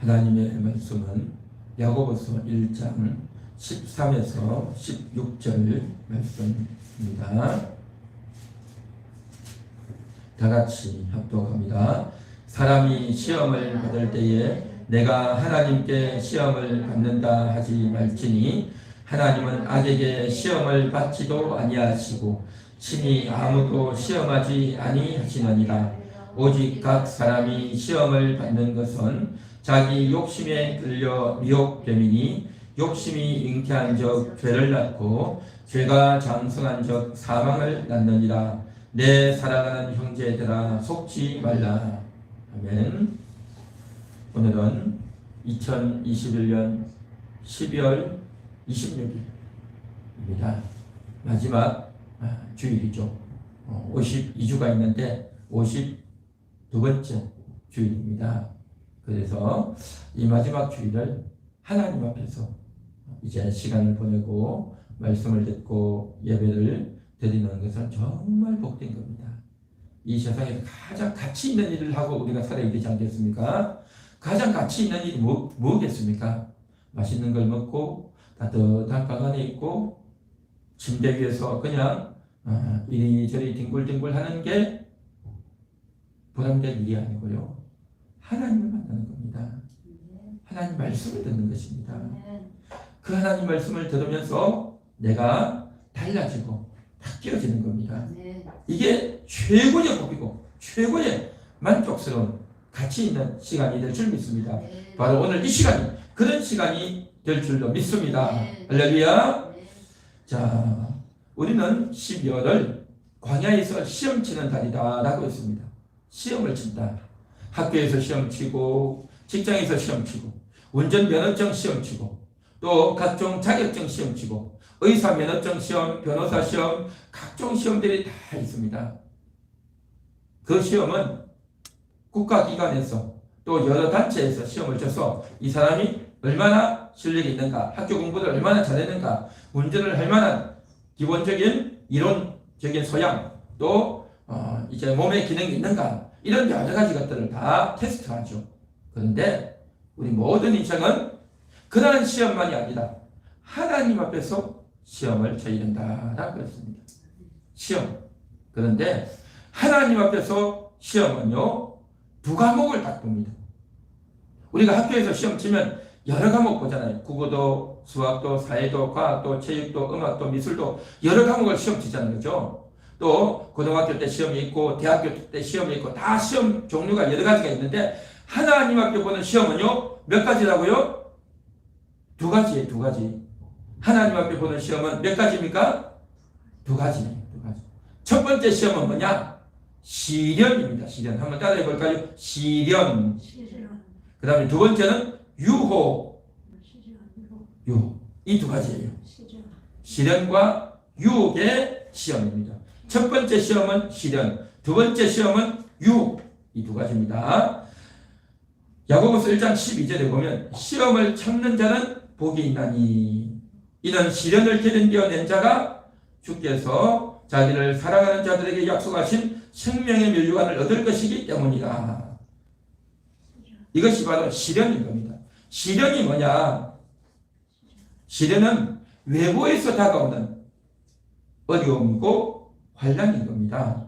하나님의 말씀은 야고보서 1장 13에서 16절 말씀입니다. 다 같이 합독합니다. 사람이 시험을 받을 때에 내가 하나님께 시험을 받는다 하지 말지니 하나님은 악에게 시험을 받지도 아니하시고 친히 아무도 시험하지 아니하시느니라. 오직 각 사람이 시험을 받는 것은 자기 욕심에 끌려 미혹됨이니 욕심이 잉태한 적 죄를 낳고 죄가 장성한 적 사망을 낳느니라. 내 사랑하는 형제들아 속지 말라. 아멘. 오늘은 2021년 12월 26일입니다. 마지막 주일이죠. 52주가 있는데 52번째 주일입니다. 그래서 이 마지막 주일을 하나님 앞에서 이제 시간을 보내고 말씀을 듣고 예배를 드리는 것은 정말 복된 겁니다. 이 세상에서 가장 가치 있는 일을 하고 우리가 살아야 되지 않겠습니까? 가장 가치 있는 일이 뭐겠습니까? 맛있는 걸 먹고 따뜻한 방 안에 있고 침대 위에서 그냥 이리저리 뒹굴뒹굴 하는 게 보람된 일이 아니고요. 하나님을 만나는 겁니다. 하나님 말씀을 듣는 것입니다. 그 하나님 말씀을 들으면서 내가 달라지고 바뀌어지는 겁니다. 이게 최고의 복이고 최고의 만족스러운 가치 있는 시간이 될 줄 믿습니다. 바로 오늘 이 시간이 그런 시간이 될 줄로 믿습니다. 할렐루야. 자, 우리는 12월을 광야에서 시험 치는 달이다라고 했습니다. 시험을 친다. 학교에서 시험 치고 직장에서 시험 치고 운전면허증 시험 치고 또 각종 자격증 시험 치고 의사 면허증 시험, 변호사 시험, 각종 시험들이 다 있습니다. 그 시험은 국가기관에서 또 여러 단체에서 시험을 쳐서 이 사람이 얼마나 실력이 있는가, 학교 공부를 얼마나 잘했는가, 운전을 할 만한 기본적인 이론적인 소양, 또 이제 몸의 기능이 있는가, 이런 여러 가지 것들을 다 테스트하죠. 그런데 우리 모든 인생은 그러한 시험만이 아니라 하나님 앞에서 시험을 쳐야 된다라고 했습니다. 시험. 그런데 하나님 앞에서 시험은요, 두 과목을 딱 봅니다. 우리가 학교에서 시험 치면 여러 과목 보잖아요. 국어도, 수학도, 사회도, 과학도, 체육도, 음악도, 미술도 여러 과목을 시험 치자는 거죠. 또 고등학교 때 시험이 있고 대학교 때 시험이 있고 다 시험 종류가 여러 가지가 있는데 하나님 앞에 보는 시험은요, 몇 가지라고요? 두 가지예요. 두 가지. 하나님 앞에 보는 시험은 몇 가지입니까? 두 가지네요. 두 가지. 첫 번째 시험은 뭐냐? 시련입니다. 시련. 한번 따라해 볼까요? 시련. 그 다음에 두 번째는 유혹. 유혹. 이 두 가지예요. 시련과 유혹의 시험입니다. 첫 번째 시험은 시련, 두 번째 시험은 유혹. 이 두 가지입니다. 야고보서 1장 12절에 보면 시험을 참는 자는 복이 있나니 이는 시련을 견뎌낸 자가 주께서 자기를 사랑하는 자들에게 약속하신 생명의 멸류관을 얻을 것이기 때문이라. 이것이 바로 시련인 겁니다. 시련이 뭐냐? 시련은 외부에서 다가오는 어려움이고 환난인 겁니다.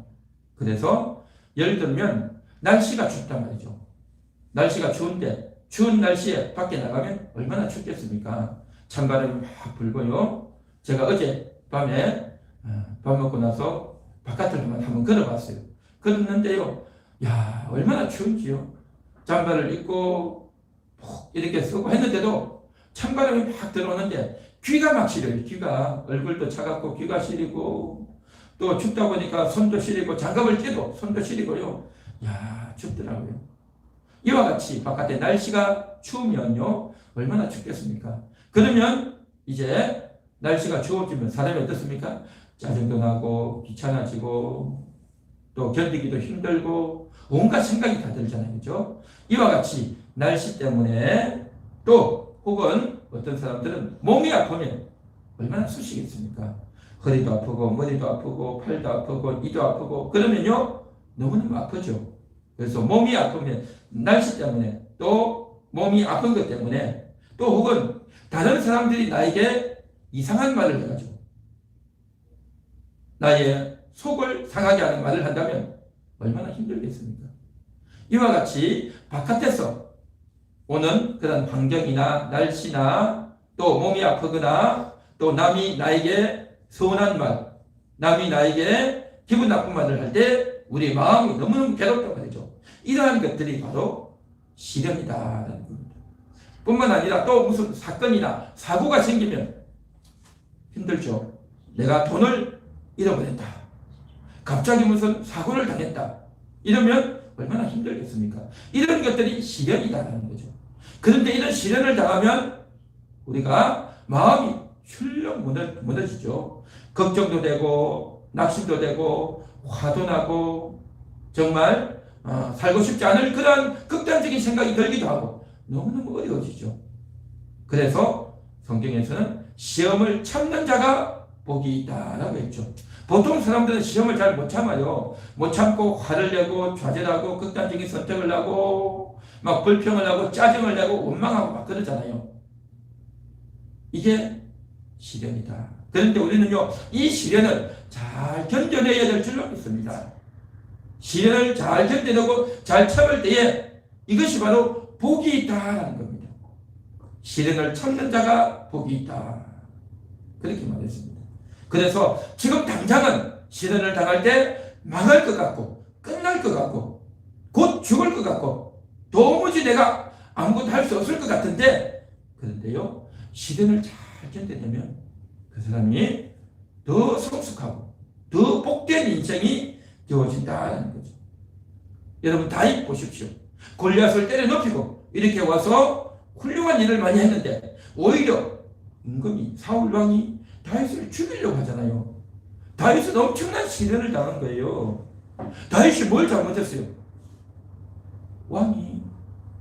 그래서 예를 들면 날씨가 춥단 말이죠. 날씨가 추운데 추운 날씨에 밖에 나가면 얼마나 춥겠습니까? 찬바람이 막 불고요. 제가 어젯밤에 밥 먹고 나서 바깥을 한번 걸어봤어요. 걸었는데요, 야, 얼마나 추운지요. 잠바를 입고 이렇게 쓰고 했는데도 찬바람이 막 들어오는데 귀가 막 시려요. 귀가, 얼굴도 차갑고 귀가 시리고 또 춥다 보니까 손도 시리고 장갑을 껴도 손도 시리고요. 야, 춥더라고요. 이와 같이 바깥에 날씨가 추우면요, 얼마나 춥겠습니까? 그러면 이제 날씨가 추워지면 사람이 어떻습니까? 짜증도 나고 귀찮아지고 또 견디기도 힘들고 온갖 생각이 다 들잖아요. 그죠? 이와 같이 날씨 때문에 또 혹은 어떤 사람들은 몸이 아프면 얼마나 쑤시겠습니까? 허리도 아프고 머리도 아프고 팔도 아프고 이도 아프고 그러면요 너무너무 아프죠. 그래서 몸이 아프면 날씨 때문에 또 몸이 아픈 것 때문에 또 혹은 다른 사람들이 나에게 이상한 말을 해가지고 나의 속을 상하게 하는 말을 한다면 얼마나 힘들겠습니까? 이와 같이 바깥에서 오는 그런 환경이나 날씨나 또 몸이 아프거나 또 남이 나에게 서운한 말, 남이 나에게 기분 나쁜 말을 할 때 우리 마음이 너무너무 괴롭단 말이죠. 이러한 것들이 바로 시련이다라는 겁니다. 뿐만 아니라 또 무슨 사건이나 사고가 생기면 힘들죠. 내가 돈을 잃어버렸다. 갑자기 무슨 사고를 당했다. 이러면 얼마나 힘들겠습니까? 이런 것들이 시련이다라는 거죠. 그런데 이런 시련을 당하면 우리가 마음이 훌렁 무너지죠. 걱정도 되고 낙심도 되고 화도 나고 정말 살고 싶지 않을 그런 극단적인 생각이 들기도 하고 너무너무 어려워지죠. 그래서 성경에서는 시험을 참는 자가 복이 있다라고 했죠. 보통 사람들은 시험을 잘 못 참아요. 못 참고 화를 내고 좌절하고 극단적인 선택을 하고 막 불평을 하고 짜증을 내고 원망하고 막 그러잖아요. 이게 시련이다. 그런데 우리는요, 이 시련을 잘 견뎌내야 될 줄로 믿습니다. 시련을 잘 견뎌내고 잘 참을 때에 이것이 바로 복이 있다라는 겁니다. 시련을 참는 자가 복이 있다. 그렇게 말했습니다. 그래서 지금 당장은 시련을 당할 때 망할 것 같고 끝날 것 같고 곧 죽을 것 같고 도무지 내가 아무것도 할 수 없을 것 같은데 그런데요, 시련을 잘 견뎌내면 그 사람이 더 성숙하고 더 복된 인생이 되어진다는 거죠. 여러분 다윗 보십시오. 골리앗을 때려 높이고 이렇게 와서 훌륭한 일을 많이 했는데 오히려 은근히 사울 왕이 다윗을 죽이려고 하잖아요. 다윗은 엄청난 시련을 당한 거예요. 다윗이 뭘 잘못했어요? 왕이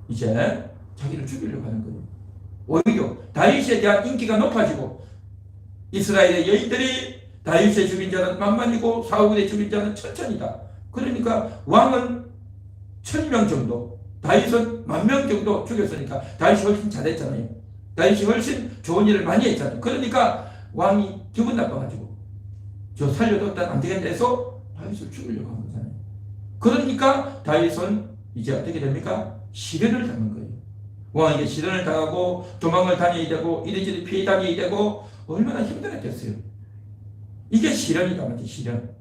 이제 자기를 죽이려고 하는 거예요. 오히려 다윗에 대한 인기가 높아지고 이스라엘의 여인들이 다윗의 죽인 자는 만만이고 사울의 죽인 자는 천천이다. 그러니까 왕은 1000명 정도, 다윗은 10,000명 정도 죽였으니까 다윗이 훨씬 잘했잖아요. 다윗이 훨씬 좋은 일을 많이 했잖아요. 그러니까 왕이 기분 나빠가지고 저 살려뒀다 안 되겠다 해서 다윗을 죽이려고 한 거잖아요. 그러니까 다윗은 이제 어떻게 됩니까? 시련을 당한 거예요. 왕에게 시련을 당하고 도망을 다녀야 되고 이리저리 피해 다녀야 되고 얼마나 힘들었겠어요. 이게 시련이다 말이지, 시련.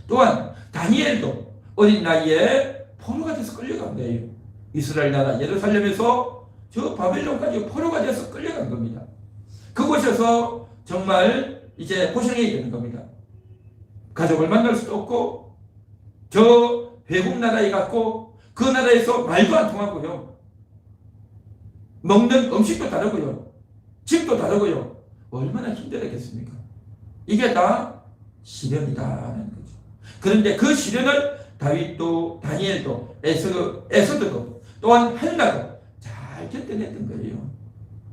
또한 다니엘도 어린 나이에 포로가 돼서 끌려간 거예요. 이스라엘 나라 예루살렘에서 저 바벨론까지 포로가 돼서 끌려간 겁니다. 그곳에서 정말 이제 고생해야 되는 겁니다. 가족을 만날 수도 없고 저 외국 나라에 갔고 그 나라에서 말도 안 통하고요. 먹는 음식도 다르고요. 집도 다르고요. 얼마나 힘들었겠습니까? 이게 다 시련이다라는 거죠. 그런데 그 시련을 다윗도 다니엘도 에스더도 또한 한나도 잘 견뎌냈던 거예요.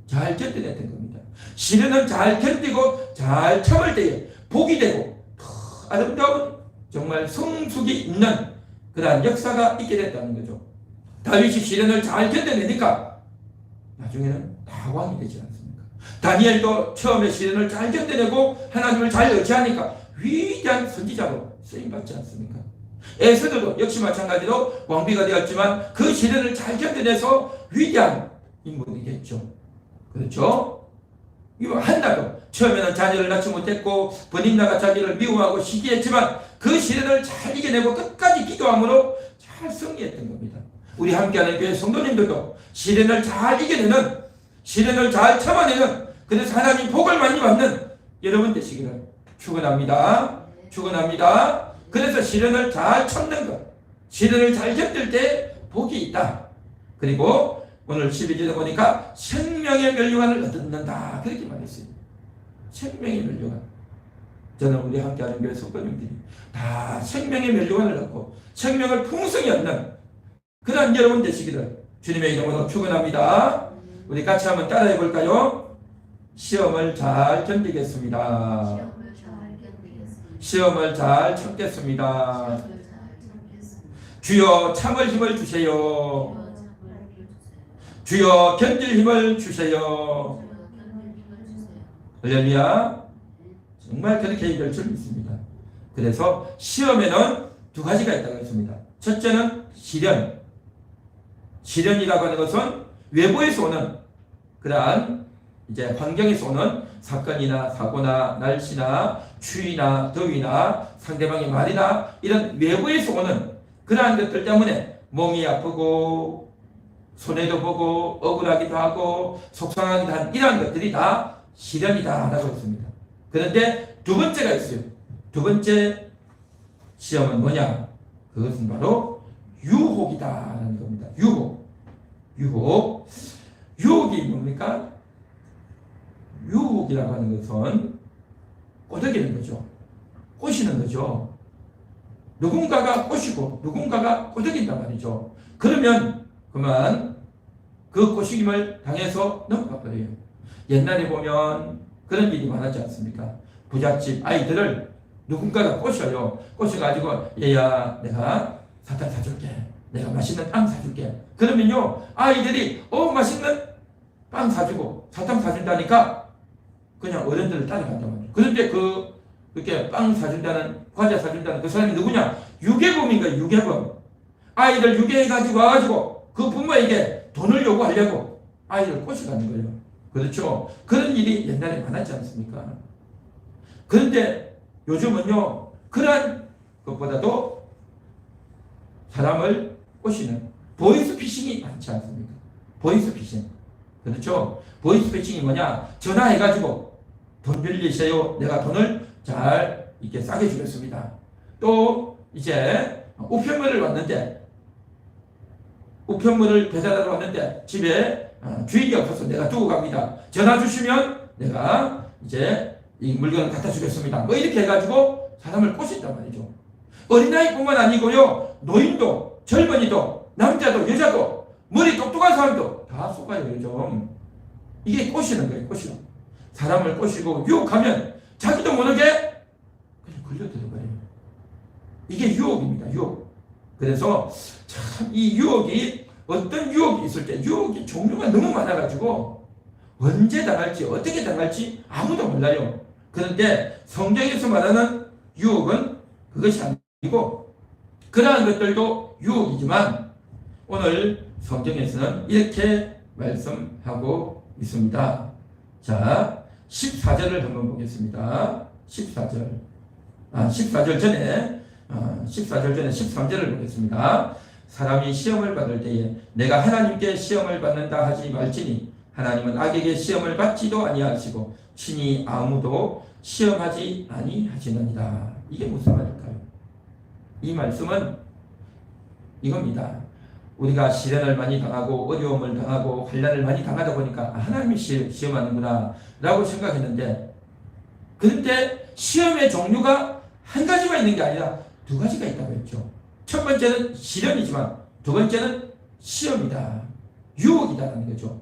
잘 견뎌냈던 겁니다. 시련을 잘 견디고 잘 참을 때에 복이 되고 더 아름다운 정말 성숙이 있는 그러한 역사가 있게 됐다는 거죠. 다윗이 시련을 잘 견뎌내니까 나중에는 다 왕이 되지 않습니까? 다니엘도 처음에 시련을 잘 견뎌내고 하나님을 잘 의지하니까 위대한 선지자로 쓰임받지 않습니까? 에스더도 역시 마찬가지로 왕비가 되었지만 그 시련을 잘 견뎌내서 위대한 인물이 됐죠. 그렇죠? 이거 한나도 처음에는 자녀를 낳지 못했고 번임나가 자기를 미워하고 시기했지만 그 시련을 잘 이겨내고 끝까지 기도함으로 잘 승리했던 겁니다. 우리 함께하는 교회 성도님들도 시련을 잘 이겨내는, 시련을 잘 참아내는, 그래서 하나님 복을 많이 받는 여러분 되시기를 축원합니다. 축원합니다. 그래서 시련을 잘 참는 것, 시련을 잘 견딜 때 복이 있다. 그리고 오늘 12절에 보니까 생명의 멸류관을 얻는다. 그렇게 말했어요. 생명의 멸류관. 저는 우리 함께하는 교회 성도님들이 다 생명의 멸류관을 얻고 생명을 풍성히 얻는 그런 여러분 되시기를 주님의 이름으로 축원합니다. 우리 같이 한번 따라해 볼까요? 시험을 잘 견디겠습니다. 시험을 잘 참겠습니다. 주여 참을 힘을 주세요. 주여 견딜 힘을 주세요. 할렐루야. 정말 그렇게 얘기할 줄 믿습니다. 그래서 시험에는 두 가지가 있다고 했습니다. 첫째는 시련. 시련이라고 하는 것은 외부에서 오는 그러한 이제 환경에서 오는 사건이나 사고나 날씨나 추위나 더위나 상대방의 말이나 이런 외부에서 오는 그러한 것들 때문에 몸이 아프고 손해도 보고 억울하기도 하고 속상하기도 한 이러한 것들이 다 시련이다라고 했습니다. 그런데 두 번째가 있어요. 두 번째 시험은 뭐냐? 그것은 바로 유혹이다라는 겁니다. 유혹이 뭡니까? 유혹이라고 하는 것은 꼬드기는 거죠. 꼬시는 거죠. 누군가가 꼬시고 누군가가 꼬드긴단 말이죠. 그러면 그만 그 꼬시김을 당해서 넘어가 버려요. 옛날에 보면 그런 일이 많았지 않습니까? 부잣집 아이들을 누군가가 꼬셔요. 꼬셔가지고 얘야 내가 사탕 사줄게. 내가 맛있는 빵 사줄게. 그러면요 아이들이 맛있는 빵 사주고 사탕 사준다니까 그냥 어른들을 따라간단 말이에요. 그런데 그렇게 빵 사준다는 과자 사준다는 그 사람이 누구냐? 유괴범인가 유괴범. 아이들 유괴해가지고 와가지고 그 부모에게 돈을 요구하려고 아이를 꼬셔가는 거예요. 그렇죠? 그런 일이 옛날에 많았지 않습니까? 그런데 요즘은요 그러한 것보다도 사람을 꼬시는 보이스피싱이 많지 않습니까? 보이스피싱. 그렇죠? 보이스피싱이 뭐냐? 전화해가지고 돈 빌리세요. 내가 돈을 잘 이렇게 싸게 주겠습니다. 또 이제 우편물을 배달하러 왔는데 집에 주인이 없어서 내가 두고 갑니다. 전화 주시면 내가 이제 이 물건을 갖다 주겠습니다. 뭐 이렇게 해가지고 사람을 꼬신단 말이죠. 어린아이뿐만 아니고요. 노인도 젊은이도 남자도 여자도 머리 똑똑한 사람도 다 속아요. 요즘 이게 꼬시는 거예요. 꼬시는 사람을 꼬시고 유혹하면 자기도 모르게 그냥 걸려들어버려요. 이게 유혹입니다. 유혹. 그래서 참 이 유혹이 어떤 유혹이 있을 때 유혹이 종류가 너무 많아가지고 언제 당할지 어떻게 당할지 아무도 몰라요. 그런데 성경에서 말하는 유혹은 그것이 아니고 그러한 것들도 유혹이지만 오늘 성경에서는 이렇게 말씀하고 있습니다. 자, 14절을 한번 보겠습니다. 14절. 14절 전에 13절을 보겠습니다. 사람이 시험을 받을 때에 내가 하나님께 시험을 받는다 하지 말지니 하나님은 악에게 시험을 받지도 아니하시고 친히 아무도 시험하지 아니하시느니라. 이게 무슨 말일까요? 이 말씀은 이겁니다. 우리가 시련을 많이 당하고 어려움을 당하고 환난을 많이 당하다 보니까 하나님이 시험하는구나 라고 생각했는데 그런데 시험의 종류가 한 가지만 있는 게 아니라 두 가지가 있다고 했죠. 첫 번째는 시련이지만 두 번째는 시험이다. 유혹이다라는 거죠.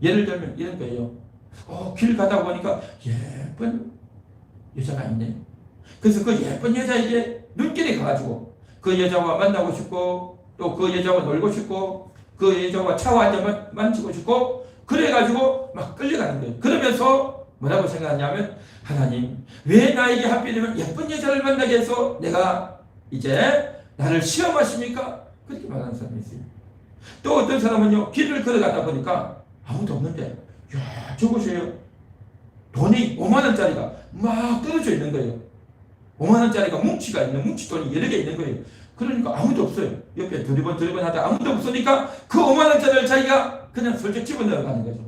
예를 들면 이런 거예요. 길 가다 보니까 예쁜 여자가 있네. 그래서 그 예쁜 여자에게 눈길이 가가지고 그 여자와 만나고 싶고 또 그 여자와 놀고 싶고 그 여자와 차와 한잔 만지고 싶고 그래가지고 막 끌려가는 거예요. 그러면서 뭐라고 생각하냐면 하나님 왜 나에게 하필이면 예쁜 여자를 만나게 해서 내가 이제 나를 시험하십니까? 그렇게 말하는 사람이 있어요. 또 어떤 사람은요 길을 걸어가다 보니까 아무도 없는데 야 저곳이에요. 돈이 5만원짜리가 막 떨어져 있는 거예요. 5만원짜리가 뭉치돈이 여러 개 있는 거예요. 그러니까 아무도 없어요. 옆에 두리번 하다 아무도 없으니까 그 5만원짜리를 자기가 그냥 슬쩍 집어넣어 가는 거죠.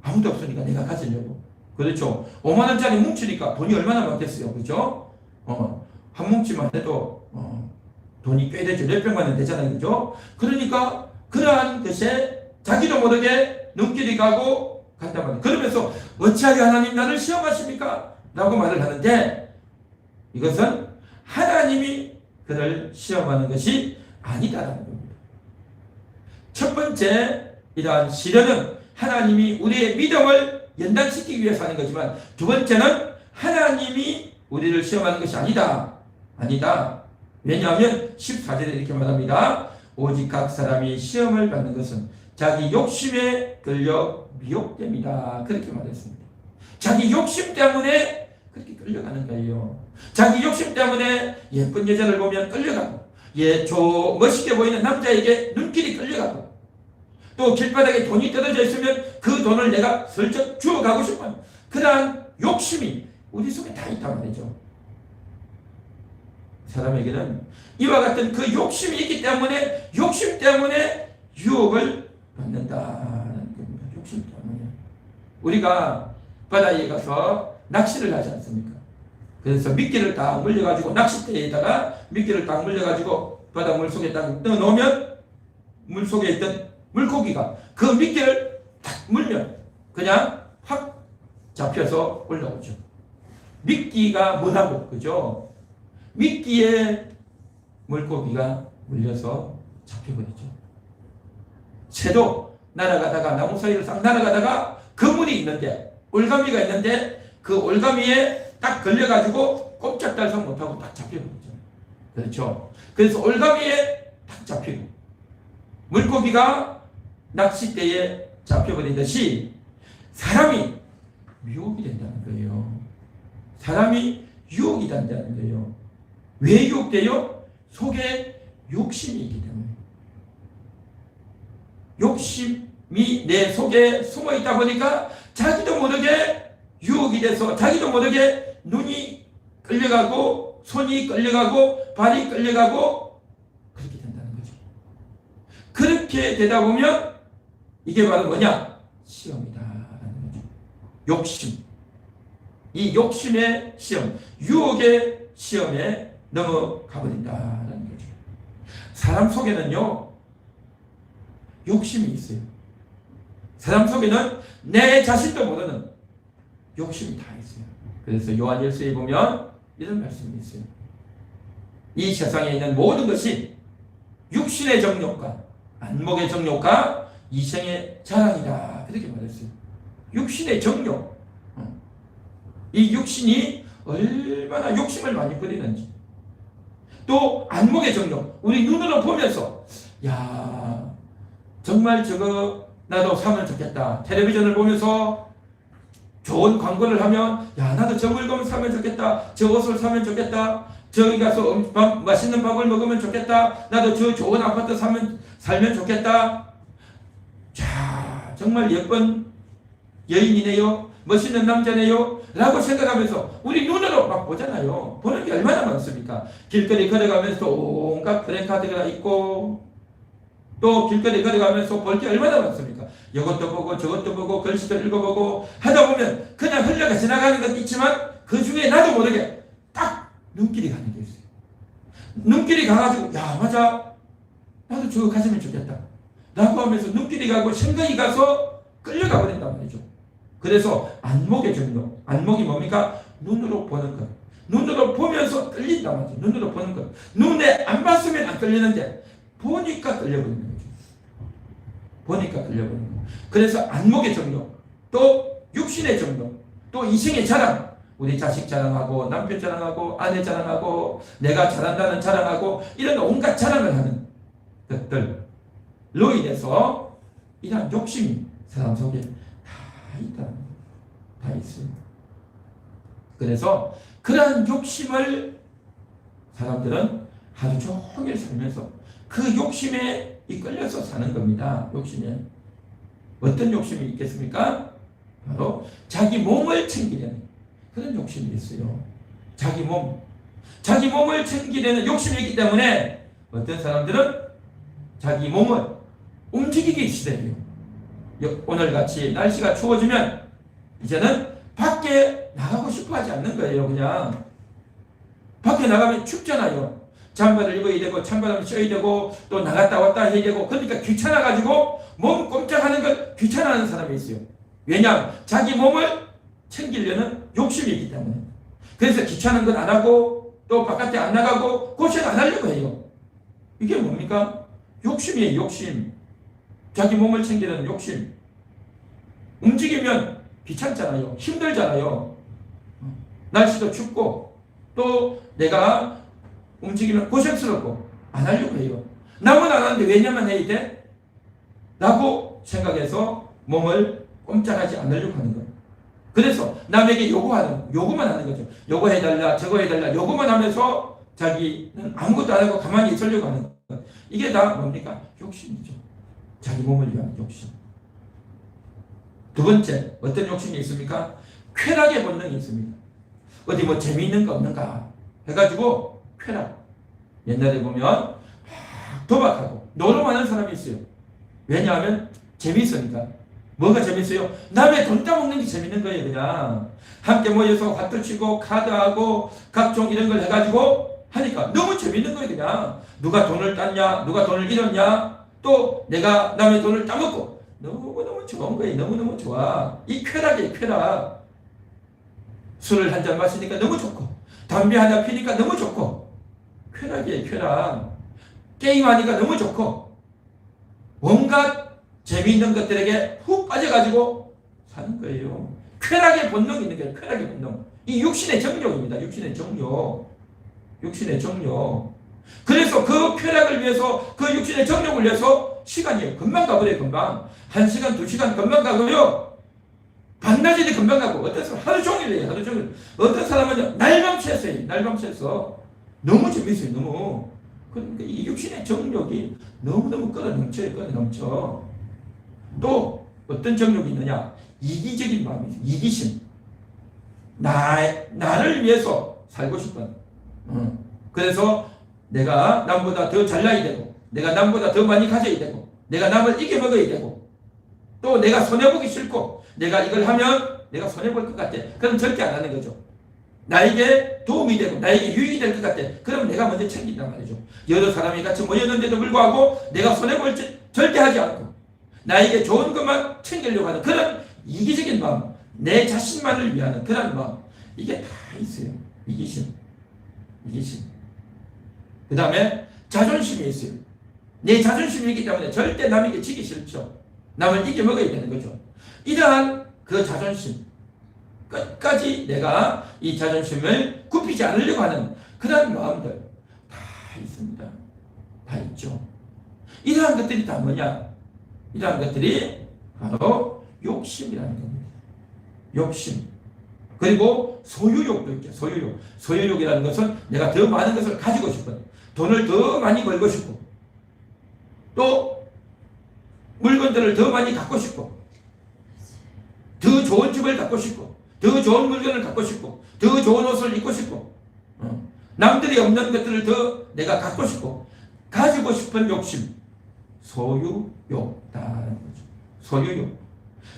아무도 없으니까 내가 가지려고. 그렇죠. 5만원짜리 뭉치니까 돈이 얼마나 많겠어요. 그렇죠? 한 뭉치만 해도 돈이 꽤 되죠. 몇백만 원 되잖아요. 그죠? 그러니까 그러한 것에 자기도 모르게 눈길이 가고 간단 말이에요. 그러면서 어찌하여 하나님 나를 시험하십니까? 라고 말을 하는데 이것은 하나님이 그를 시험하는 것이 아니다라는 겁니다. 첫 번째 이러한 시련은 하나님이 우리의 믿음을 연단시키기 위해서 하는 거지만 두 번째는 하나님이 우리를 시험하는 것이 아니다. 왜냐하면 14절에 이렇게 말합니다. 오직 각 사람이 시험을 받는 것은 자기 욕심에 끌려 미혹됩니다. 그렇게 말했습니다. 자기 욕심 때문에 그렇게 끌려가는 거예요. 자기 욕심 때문에 예쁜 여자를 보면 끌려가고, 멋있게 보이는 남자에게 눈길이 끌려가고, 또 길바닥에 돈이 떨어져 있으면 그 돈을 내가 슬쩍 주워가고 싶은 그러한 욕심이 우리 속에 다 있단 말이죠. 사람에게는 이와 같은 그 욕심이 있기 때문에, 욕심 때문에 유혹을 받는다는 겁니다. 욕심 때문에. 우리가 바다에 가서 낚시를 하지 않습니까? 그래서 미끼를 딱 물려가지고, 낚싯대에다가 미끼를 딱 물려가지고 바다 물속에 딱 넣어놓으면 물속에 있던 물고기가 그 미끼를 딱 물면 그냥 확 잡혀서 올라오죠. 미끼가 뭐라고, 그죠? 미끼에 물고기가 물려서 잡혀버리죠. 새도 날아가다가, 나무 사이를 싹 날아가다가 그물이 있는데, 올가미가 있는데 그 올가미에 딱 걸려가지고 꼼짝달싹 못하고 딱 잡혀버리죠. 그렇죠? 그래서 올가미에 딱 잡히고, 물고기가 낚싯대에 잡혀버리듯이 사람이 유혹이 된다는 거예요. 사람이 유혹이 된다는 거예요. 왜 유혹돼요? 속에 욕심이 있기 때문에. 욕심이 내 속에 숨어 있다 보니까 자기도 모르게 유혹이 돼서, 자기도 모르게 눈이 끌려가고, 손이 끌려가고, 발이 끌려가고, 그렇게 된다는 거죠. 그렇게 되다 보면 이게 바로 뭐냐? 시험이다라는 거죠. 욕심. 이 욕심의 시험, 유혹의 시험에 넘어가 버린다라는 거죠. 사람 속에는요, 욕심이 있어요. 사람 속에는 내 자신도 모르는 욕심이 다 있어요. 그래서 요한일서에 보면 이런 말씀이 있어요. 이 세상에 있는 모든 것이 육신의 정욕과 안목의 정욕과 이생의 자랑이다. 그렇게 말했어요. 육신의 정욕. 이 육신이 얼마나 욕심을 많이 부리는지. 또 안목의 정욕. 우리 눈으로 보면서, 야, 정말 저거 나도 사면 좋겠다. 텔레비전을 보면서 좋은 광고를 하면, 야, 나도 저 물건 사면 좋겠다. 저 옷을 사면 좋겠다. 저기 가서 맛있는 밥을 먹으면 좋겠다. 나도 저 좋은 아파트 살면 좋겠다. 자, 정말 예쁜 여인이네요. 멋있는 남자네요. 라고 생각하면서 우리 눈으로 막 보잖아요. 보는 게 얼마나 많습니까? 길거리 걸어가면서 온갖 프랜카드가 있고, 또 길거리 걸어가면서 볼 게 얼마나 많습니까? 이것도 보고 저것도 보고 글씨도 읽어보고 하다 보면 그냥 흘러가 지나가는 건 있지만 그 중에 나도 모르게 딱 눈길이 가는 게 있어요. 눈길이 가가지고, 야, 맞아, 나도 저거 가지면 좋겠다 라고 하면서 눈길이 가고 생각이 가서 끌려가 버린단 말이죠. 그래서 안목의 정욕, 안목이 뭡니까? 눈으로 보는 것. 눈으로 보면서 끌린단 말이죠. 눈으로 보는 것. 눈에 안 봤으면 안 끌리는데 보니까 끌려버리는 거죠. 보니까 끌려버리는 거. 그래서 안목의 정욕, 또 육신의 정욕, 또 이생의 자랑. 우리 자식 자랑하고, 남편 자랑하고, 아내 자랑하고, 내가 잘한다는 자랑하고, 이런 온갖 자랑을 하는 것들로 인해서 이런 욕심이 사람 속에 다 있다. 다 있어요. 그래서 그러한 욕심을 사람들은 하루 종일 살면서 그 욕심에 이끌려서 사는 겁니다. 욕심에. 어떤 욕심이 있겠습니까? 바로 자기 몸을 챙기려는 그런 욕심이 있어요. 자기 몸을 챙기려는 욕심이 있기 때문에 어떤 사람들은 자기 몸을 움직이기 시작해요. 오늘같이 날씨가 추워지면 이제는 밖에 나가고 싶어 하지 않는 거예요. 그냥 밖에 나가면 춥잖아요. 잠바를 입어야 되고 찬바람을 쐬야 되고 또 나갔다 왔다 해야 되고, 그러니까 귀찮아가지고 몸 꼼짝하는 걸 귀찮아하는 사람이 있어요. 왜냐? 자기 몸을 챙기려는 욕심이 있기 때문에. 그래서 귀찮은 건 안 하고 또 바깥에 안 나가고 고생 안 하려고 해요. 이게 뭡니까? 욕심이에요. 욕심. 자기 몸을 챙기려는 욕심. 움직이면 귀찮잖아요. 힘들잖아요. 날씨도 춥고 또 내가 움직이면 고생스럽고 안 하려고 해요. 남은 안 하는데 왜 나만 해야 돼? 라고 생각해서 몸을 꼼짝하지 않으려고 하는 거예요. 그래서 남에게 요구만 하는 거죠. 요거 해달라, 저거 해달라, 요구만 하면서 자기는 아무것도 안 하고 가만히 있으려고 하는 것. 이게 다 뭡니까? 욕심이죠. 자기 몸을 위한 욕심. 두 번째, 어떤 욕심이 있습니까? 쾌락의 본능이 있습니다. 어디 뭐 재미있는 거 없는가 해가지고 쾌락. 옛날에 보면 막 도박하고 노름하는 사람이 있어요. 왜냐하면 재미있으니까. 뭐가 재밌어요? 남의 돈 따먹는 게 재밌는 거예요. 그냥 함께 모여서 화투 치고 카드하고 각종 이런 걸 해가지고 하니까 너무 재밌는 거예요. 그냥 누가 돈을 땄냐, 누가 돈을 잃었냐, 또 내가 남의 돈을 따먹고 너무너무 좋은 거예요. 너무너무 좋아. 이 쾌락이에요. 쾌락. 술을 한 잔 마시니까 너무 좋고 담배 하나 피니까 너무 좋고 쾌락이에요. 쾌락. 게임하니까 너무 좋고 온갖 재미있는 것들에게 훅 빠져가지고 사는 거예요. 쾌락의 본능이 있는 거예요. 쾌락의 본능. 이 육신의 정욕입니다. 육신의 정욕. 육신의 정욕. 그래서 그 쾌락을 위해서, 그 육신의 정욕을 위해서 시간이 금방 가버려요. 금방. 1시간, 2시간 금방 가고요. 반나절이 금방 가고, 어떤 사람은 하루 종일 해요. 하루 종일. 어떤 사람은 날밤 샜어요. 날밤 샜어. 너무 재밌어요. 너무. 그러니까 이 육신의 정욕이 너무너무 끌어넘쳐요. 끌어넘쳐. 또 어떤 정욕이 있느냐? 이기적인 마음이 있어요. 이기심. 나를 위해서 살고 싶은. 그래서 내가 남보다 더 잘나야 되고, 내가 남보다 더 많이 가져야 되고, 내가 남을 이겨먹어야 되고, 또 내가 손해보기 싫고, 내가 이걸 하면 내가 손해볼 것 같아. 그럼 절대 안 하는 거죠. 나에게 도움이 되고 나에게 유익이 될 것 같아. 그럼 내가 먼저 챙긴단 말이죠. 여러 사람이 같이 모였는데도 불구하고 내가 손해볼 절대 하지 않고 나에게 좋은 것만 챙기려고 하는 그런 이기적인 마음, 내 자신만을 위하는 그런 마음, 이게 다 있어요. 이기심. 그 다음에 자존심이 있어요. 내 자존심이 있기 때문에 절대 남에게 지기 싫죠. 남을 이겨먹어야 되는 거죠. 이러한 그 자존심, 끝까지 내가 이 자존심을 굽히지 않으려고 하는 그런 마음들 다 있습니다. 다 있죠. 이러한 것들이 다 뭐냐? 이러한 것들이 바로 욕심이라는 겁니다. 욕심. 그리고 소유욕도 있죠. 소유욕. 소유욕이라는 것은 내가 더 많은 것을 가지고 싶은, 돈을 더 많이 벌고 싶고, 또 물건들을 더 많이 갖고 싶고, 더 좋은 집을 갖고 싶고, 더 좋은 물건을 갖고 싶고, 더 좋은 옷을 입고 싶고, 남들이 없는 것들을 더 내가 갖고 싶고, 가지고 싶은 욕심, 소유욕다라는 거죠. 소유욕.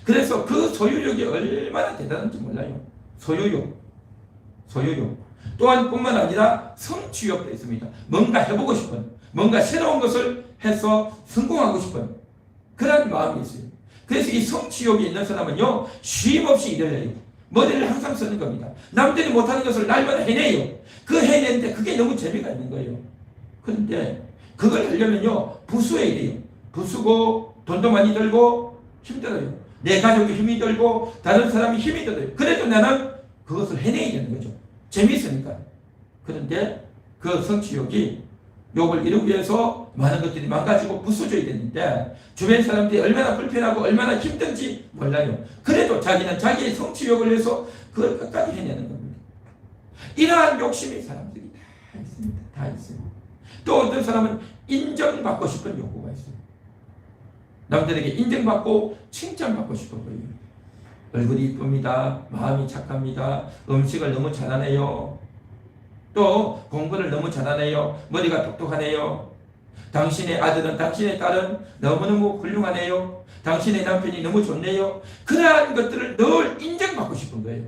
그래서 그 소유욕이 얼마나 대단한지 몰라요. 소유욕. 또한 뿐만 아니라 성취욕도 있습니다. 뭔가 해보고 싶은, 뭔가 새로운 것을 해서 성공하고 싶은 그런 마음이 있어요. 그래서 이 성취욕이 있는 사람은요, 쉼없이 일을 해요. 머리를 항상 쓰는 겁니다. 남들이 못하는 것을 날마다 해내요. 그 해내는데 그게 너무 재미가 있는 거예요. 그런데 그걸 하려면요, 부수해야 돼요. 부수고 돈도 많이 들고 힘들어요. 내 가족이 힘이 들고 다른 사람이 힘이 들어요. 그래도 나는 그것을 해내야 되는 거죠. 재미있으니까. 그런데 그 성취욕이 욕을 이루기 위해서 많은 것들이 망가지고 부숴줘야 되는데 주변 사람들이 얼마나 불편하고 얼마나 힘든지 몰라요. 그래도 자기는 자기의 성취욕을 위해서 그걸 끝까지 해내는 겁니다. 이러한 욕심이 사람들이 다 있습니다. 다 있어요. 또 어떤 사람은 인정받고 싶은 욕구가 있어요. 남들에게 인정받고 칭찬받고 싶어 보여요. 얼굴이 이쁩니다. 마음이 착합니다. 음식을 너무 잘하네요. 또 공부를 너무 잘하네요. 머리가 똑똑하네요. 당신의 아들은, 당신의 딸은 너무너무 훌륭하네요. 당신의 남편이 너무 좋네요. 그러한 것들을 늘 인정받고 싶은 거예요.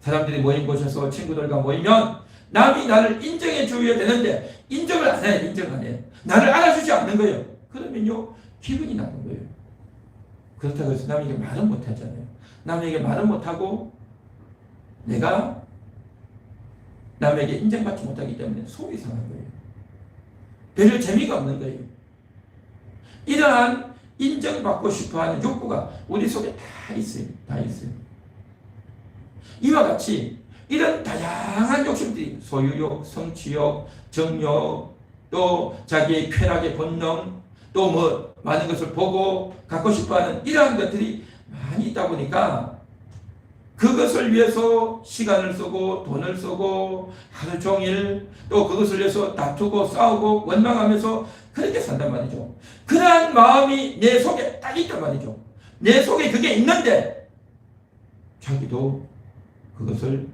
사람들이 모인 곳에서 친구들과 모이면 남이 나를 인정해 줘야 되는데 인정을 안 해요. 인정 안 해요. 나를 알아주지 않는 거예요. 그러면요, 기분이 나쁜 거예요. 그렇다고 해서 남에게 말은 못 하잖아요. 남에게 말은 못하고 내가 남에게 인정받지 못하기 때문에 속이 상한 거예요. 별로 재미가 없는 거예요. 이러한 인정받고 싶어하는 욕구가 우리 속에 다 있어요. 다 있어요. 이와 같이 이런 다양한 욕심들이 소유욕, 성취욕, 정욕, 또 자기의 쾌락의 본능, 또 뭐 많은 것을 보고 갖고 싶어하는 이러한 것들이 많이 있다 보니까 그것을 위해서 시간을 쓰고 돈을 쓰고 하루 종일 또 그것을 위해서 다투고 싸우고 원망하면서 그렇게 산단 말이죠. 그러한 마음이 내 속에 딱 있단 말이죠. 내 속에 그게 있는데 자기도 그것을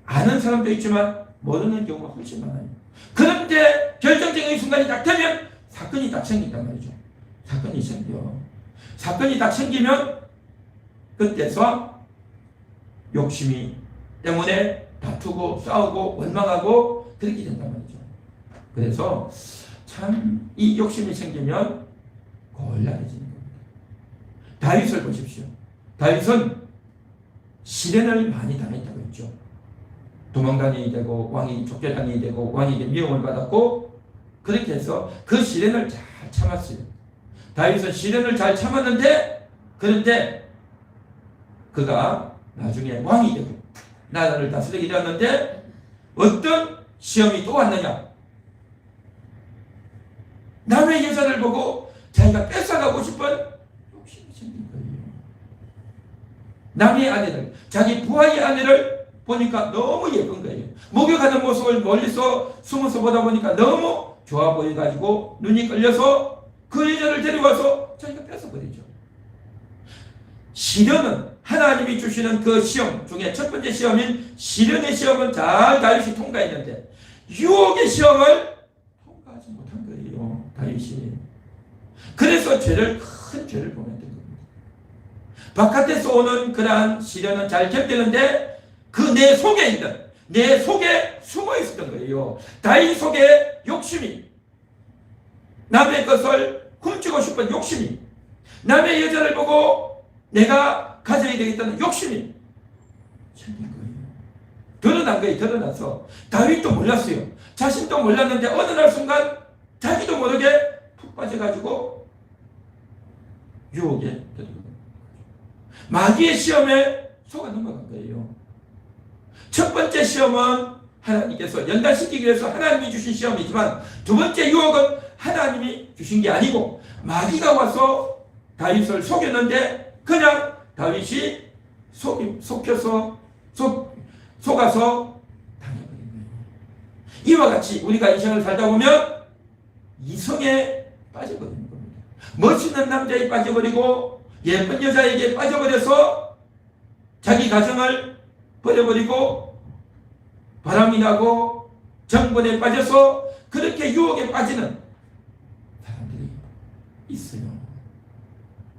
아는 사람도 있지만 모르는 경우가 훨씬 많아요. 그런데 결정적인 순간이 딱 되면 사건이 딱 생긴단 말이죠. 사건이 생겨. 사건이 딱 생기면 그때서 욕심이 때문에 다투고 싸우고 원망하고 그렇게 된단 말이죠. 그래서 참 이 욕심이 생기면 곤란해지는 겁니다. 다윗을 보십시오. 다윗은 시련을 많이 당했다고 했죠. 도망다니게 되고 왕이 쫓겨다니게 되고 왕에게 미움을 받았고 그렇게 해서 그 시련을 잘 참았어요. 다윗은 시련을 잘 참았는데 그런데 그가 나중에 왕이 되고 나라를 다스리게 되었는데 어떤 시험이 또 왔느냐? 남의 여자를 보고 자기가 뺏어가고 싶은 욕심이 생긴 거예요. 남의 아내를, 자기 부하의 아내를 보니까 너무 예쁜 거예요. 목욕하는 모습을 멀리서 숨어서 보다 보니까 너무 좋아 보여가지고 눈이 끌려서 그 여자를 데려와서 자기가 뺏어버리죠. 시련은 하나님이 주시는 그 시험 중에 첫 번째 시험인 시련의 시험은 잘 다윗이 통과했는데 유혹의 시험을 통과하지 못한 거예요. 다윗이. 그래서 큰 죄를 범했던 겁니다. 바깥에서 오는 그러한 시련은 잘 견디는데 그 내 속에 있는 내 속에 숨어 있었던 거예요. 다윗 속에 욕심이, 남의 것을 훔치고 싶은 욕심이, 남의 여자를 보고 내가 가져야 되겠다는 욕심이 생긴 거예요. 드러난 거예요. 드러나서 다윗도 몰랐어요. 자신도 몰랐는데 어느 날 순간 자기도 모르게 푹 빠져가지고 유혹에 들어간 거예요. 마귀의 시험에 속아 넘어간 거예요. 첫 번째 시험은 하나님께서 연단시키기 위해서 하나님이 주신 시험이지만 두 번째 유혹은 하나님이 주신 게 아니고 마귀가 와서 다윗을 속였는데 그냥 다윗이 속아서 당해버린 거예요. 이와 같이 우리가 인생을 살다 보면 이성에 빠져버리는 겁니다. 멋있는 남자에 빠져버리고 예쁜 여자에게 빠져버려서 자기 가정을 버려버리고 바람이 나고 정번에 빠져서 그렇게 유혹에 빠지는 사람들이 있어요.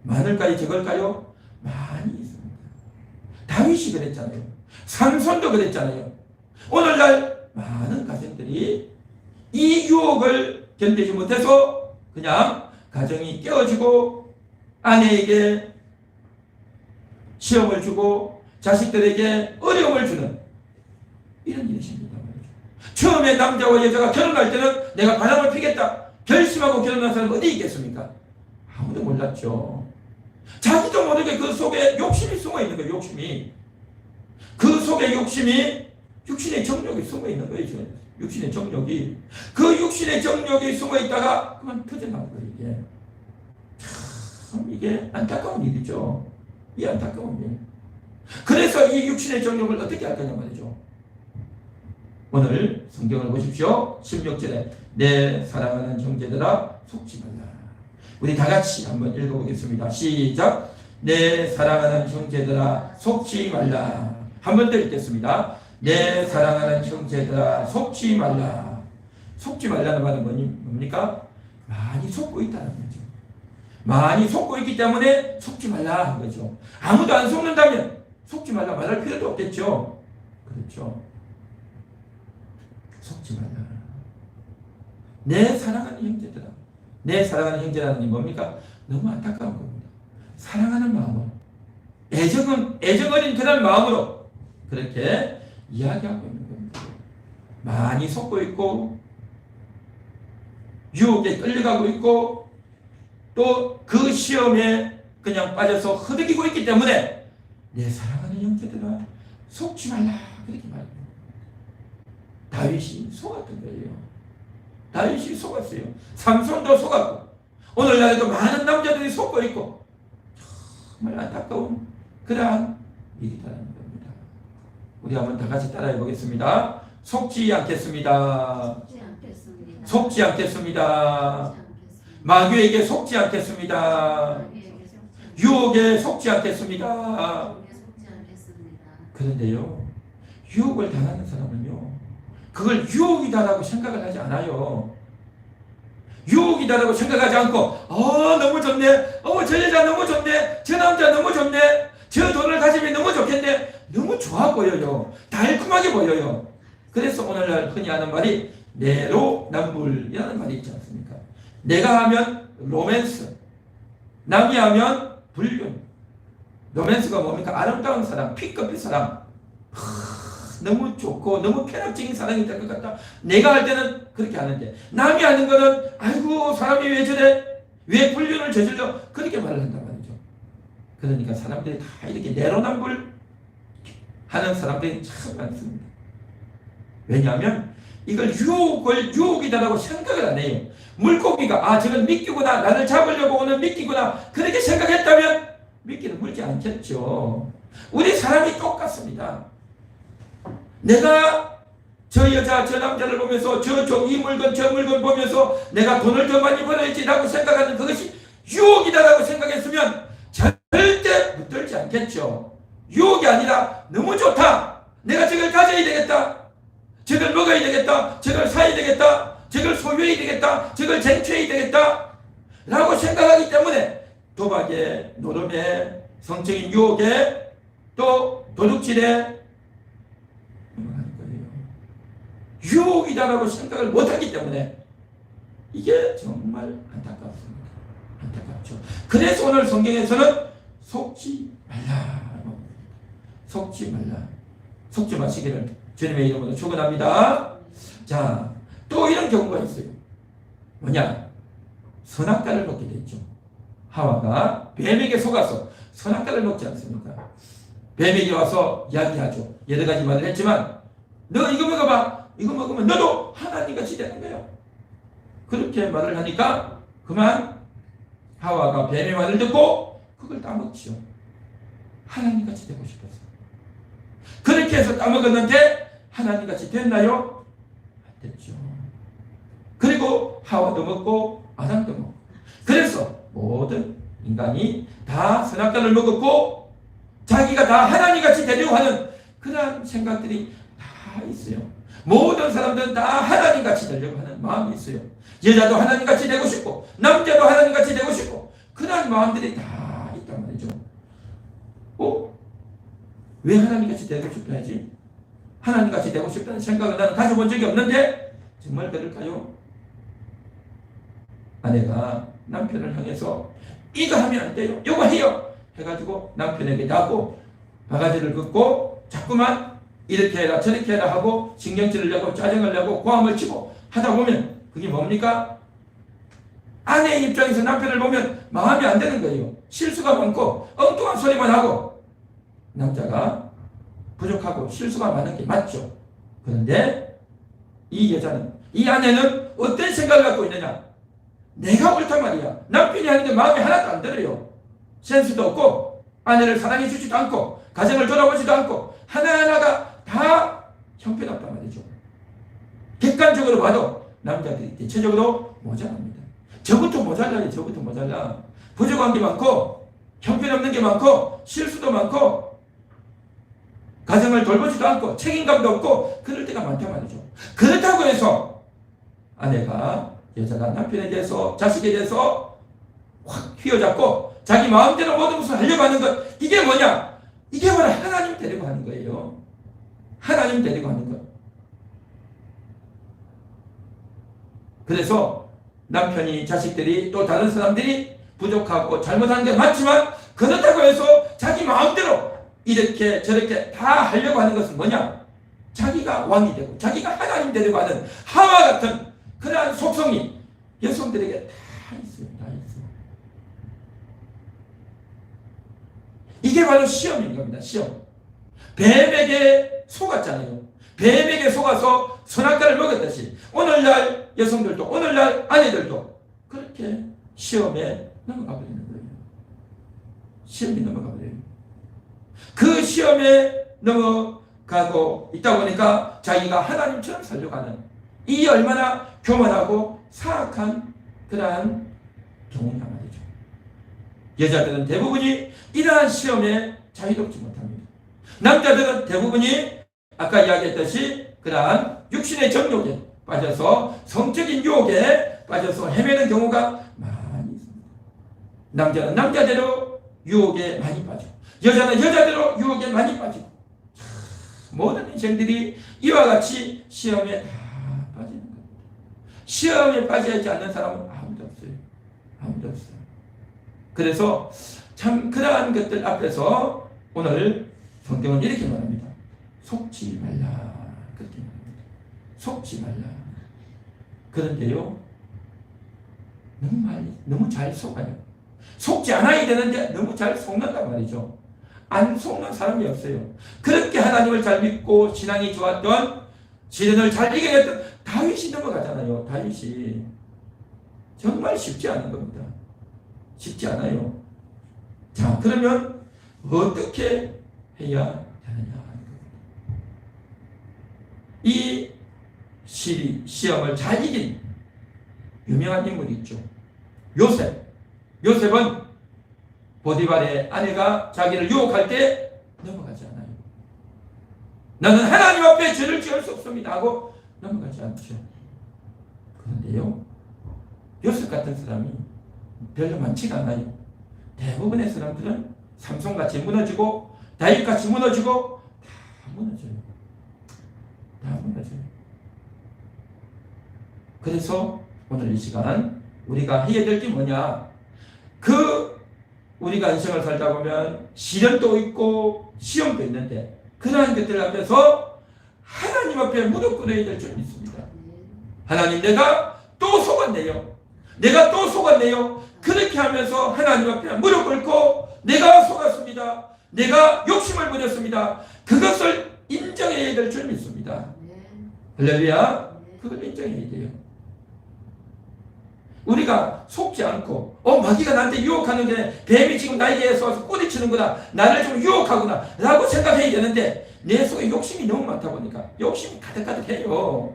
많을까요? 적을까요? 많이 있습니다. 다윗이 그랬잖아요. 삼손도 그랬잖아요. 오늘날 많은 가정들이 이 유혹을 견디지 못해서 그냥 가정이 깨어지고 아내에게 시험을 주고 자식들에게 어려움을 주는 이런 일이 생긴단 말이죠. 처음에 남자와 여자가 결혼할 때는 내가 바람을 피겠다 결심하고 결혼한 사람은 어디 있겠습니까? 아무도 몰랐죠. 자기도 모르게 그 속에 욕심이 숨어 있는 거예요. 욕심이. 그 속에 욕심이 육신의 정욕이 숨어 있는 거예요. 육신의 정욕이. 그 육신의 정욕이 숨어 있다가 그만 터져나온 거예요. 이게. 참 이게 안타까운 일이죠. 이 안타까운 일. 그래서 이 육신의 정욕을 어떻게 할 거냐 말이죠. 오늘 성경을 보십시오. 16절에 내 사랑하는 형제들아 속지 말라. 우리 다 같이 한번 읽어보겠습니다. 시작. 내 사랑하는 형제들아 속지 말라. 한 번 더 읽겠습니다. 내 사랑하는 형제들아 속지 말라. 속지 말라는 말은 뭡니까? 많이 속고 있다는 거죠. 많이 속고 있기 때문에 속지 말라 한 거죠. 아무도 안 속는다면 속지 말라 말할 필요도 없겠죠. 그렇죠. 속지 말라. 내 사랑하는 형제들아. 내 사랑하는 형제라는 게 뭡니까? 너무 안타까운 겁니다. 사랑하는 마음으로, 애정 어린 그런 마음으로 그렇게 이야기하고 있는 겁니다. 많이 속고 있고 유혹에 끌려가고 있고 또 그 시험에 그냥 빠져서 흐느끼고 있기 때문에 내 사랑하는 형제들아 속지 말라 그렇게 말합니다. 다윗이 속았던 거예요. 다윗이 속았어요. 삼손도 속았고 오늘날에도 많은 남자들이 속고 있고 정말 안타까운 그러한 일이라는 겁니다. 우리 한번 다 같이 따라해 보겠습니다. 속지 않겠습니다. 속지 않겠습니다. 마귀에게 속지 않겠습니다. 유혹에 속지 않겠습니다. 그런데요, 유혹을 당하는 사람은요, 그걸 유혹이다라고 생각을 하지 않아요. 유혹이다라고 생각하지 않고, 너무 좋네, 저 여자 너무 좋네, 저 남자 너무 좋네, 저 돈을 가지면 너무 좋겠네, 너무 좋아 보여요. 달콤하게 보여요. 그래서 오늘날 흔히 하는 말이 내로남불이라는 말이 있지 않습니까? 내가 하면 로맨스, 남이 하면 불륜. 로맨스가 뭡니까? 아름다운 사랑, 피꺼빛 사랑. 너무 좋고 너무 편협적인 사랑이 될 것 같다. 내가 할 때는 그렇게 하는데 남이 하는 거는 아이고 사람이 왜 저래? 왜 불륜을 저질러? 그렇게 말을 한단 말이죠. 그러니까 사람들이 다 이렇게 내로남불 하는 사람들이 참 많습니다. 왜냐하면 이걸 유혹이다라고 생각을 안 해요. 물고기가 저건 미끼구나, 나를 잡으려고 오는 미끼구나, 그렇게 생각했다면 미끼는 물지 않겠죠. 우리 사람이 똑같습니다. 내가 저 여자 저 남자를 보면서 이 물건 저 물건 보면서 내가 돈을 더 많이 벌어야지라고 생각하는 그것이 유혹이다라고 생각했으면 절대 붙들지 않겠죠. 유혹이 아니라 너무 좋다, 내가 저걸 가져야 되겠다, 저걸 먹어야 되겠다, 저걸 사야 되겠다, 저걸 소유해야 되겠다, 저걸 쟁취해야 되겠다 라고 생각하기 때문에 도박에, 노름에, 성적인 유혹에, 또 도둑질에 하는 거예요. 유혹이다라고 생각을 못하기 때문에 이게 정말 안타깝습니다. 안타깝죠. 그래서 오늘 성경에서는 속지 말라, 속지 말라, 속지 마시기를 주님의 이름으로 축원합니다. 자, 또 이런 경우가 있어요. 뭐냐? 선악과를 먹게 됐죠. 하와가 뱀에게 속아서 선악과를 먹지 않습니까? 뱀에게 와서 이야기하죠. 여러 가지 말을 했지만 너 이거 먹어봐, 이거 먹으면 너도 하나님같이 되는 거야. 그렇게 말을 하니까 그만 하와가 뱀의 말을 듣고 그걸 따먹죠. 하나님같이 되고 싶었어요. 그렇게 해서 따먹었는데 하나님같이 됐나요? 안 됐죠. 그리고 하와도 먹고 아담도 먹고, 그래서 모든 인간이 다 선악과를 먹었고 자기가 다 하나님같이 되려고 하는 그런 생각들이 다 있어요. 모든 사람들은 다 하나님같이 되려고 하는 마음이 있어요. 여자도 하나님같이 되고 싶고 남자도 하나님같이 되고 싶고 그런 마음들이 다 있단 말이죠. 왜 하나님같이 되고 싶다 하지? 하나님같이 되고 싶다는 생각을 나는 가져본 적이 없는데 정말 그럴까요? 아내가 남편을 향해서 이거 하면 안 돼요, 이거 해요 해가지고 남편에게 자꾸 바가지를 긋고 자꾸만 이렇게 해라 저렇게 해라 하고 신경질을 내고 짜증을 내고 고함을 치고 하다 보면 그게 뭡니까? 아내의 입장에서 남편을 보면 마음이 안 되는 거예요. 실수가 많고 엉뚱한 소리만 하고 남자가 부족하고 실수가 많은 게 맞죠. 그런데 이 여자는, 이 아내는 어떤 생각을 갖고 있느냐? 내가 옳단 말이야. 남편이 하는데 마음이 하나도 안 들어요. 센스도 없고 아내를 사랑해 주지도 않고 가정을 돌아보지도 않고 하나하나가 다 형편없단 말이죠. 객관적으로 봐도 남자들이 대체적으로 모자랍니다. 저부터 모자라요. 저부터 모자라. 부족한 게 많고 형편없는 게 많고 실수도 많고 가정을 돌보지도 않고 책임감도 없고 그럴 때가 많단 말이죠. 그렇다고 해서 아내가, 여자가 남편에 대해서, 자식에 대해서 확 휘어잡고 자기 마음대로 모든 것을 하려고 하는 것, 이게 뭐냐? 이게 바로 하나님 데리고 하는 거예요. 하나님 데리고 하는 것. 그래서 남편이, 자식들이, 또 다른 사람들이 부족하고 잘못하는 게 맞지만 그렇다고 해서 자기 마음대로 이렇게 저렇게 다 하려고 하는 것은 뭐냐? 자기가 왕이 되고 자기가 하나님 되려고 하는 하와 같은 그러한 속성이 여성들에게 다 있습니다. 다 있습니다. 이게 바로 시험인 겁니다. 시험. 뱀에게 속았잖아요. 뱀에게 속아서 선악과를 먹었듯이 오늘날 여성들도 오늘날 아내들도 그렇게 시험에 넘어가 버리는 거예요. 시험이 넘어가 버려요. 그 시험에 넘어가고 있다 보니까 자기가 하나님처럼 살려고 하는 이 얼마나 교만하고 사악한 그러한 경우냐 말이죠. 여자들은 대부분이 이러한 시험에 자유롭지 못합니다. 남자들은 대부분이 아까 이야기했듯이 그러한 육신의 정욕에 빠져서 성적인 유혹에 빠져서 헤매는 경우가 많이 있습니다. 남자는 남자대로 유혹에 많이 빠지고 여자는 여자대로 유혹에 많이 빠지고 모든 인생들이 이와 같이 시험에 다 빠지는 겁니다. 시험에 빠지지 않는 사람은 아무도 없어요. 아무도 없어요. 그래서 참 그러한 것들 앞에서 오늘 성경은 이렇게 말합니다. 속지 말라. 그렇게 말합니다. 속지 말라. 그런데요, 너무 잘 속아요. 속지 않아야 되는데 너무 잘 속는단 말이죠. 안 속는 사람이 없어요. 그렇게 하나님을 잘 믿고 신앙이 좋았던, 시련을 잘 이겨냈던 다윗이 넘어가잖아요. 다윗이 정말 쉽지 않은 겁니다. 쉽지 않아요. 자, 그러면 어떻게 해야 되느냐 하는 겁니다. 이 시험을 잘 이긴 유명한 인물이 있죠. 요셉은 보디발의 아내가 자기를 유혹할 때 넘어가지 않아요. 나는 하나님 앞에 죄를 지을 수 없습니다 하고 넘어가지 않죠. 그런데요, 요셉 같은 사람이 별로 많지가 않아요. 대부분의 사람들은 삼손같이 무너지고 다윗같이 무너지고 다 무너져요. 다 무너져요. 그래서 오늘 이 시간 우리가 해야 될 게 뭐냐? 우리가 인생을 살다 보면 시련도 있고 시험도 있는데 그러한 것들 앞에서 하나님 앞에 무릎 꿇어야 될 줄 믿습니다. 하나님, 내가 또 속았네요. 내가 또 속았네요. 그렇게 하면서 하나님 앞에 무릎 꿇고 내가 속았습니다. 내가 욕심을 부렸습니다. 그것을 인정해야 될 줄 믿습니다. 할렐루야. 그걸 인정해야 돼요. 우리가 속지 않고 마귀가 나한테 유혹하는 게 뱀이 지금 나에게 와서 꼬리치는구나, 나를 좀 유혹하구나 라고 생각해야 되는데 내 속에 욕심이 너무 많다 보니까 욕심이 가득가득해요.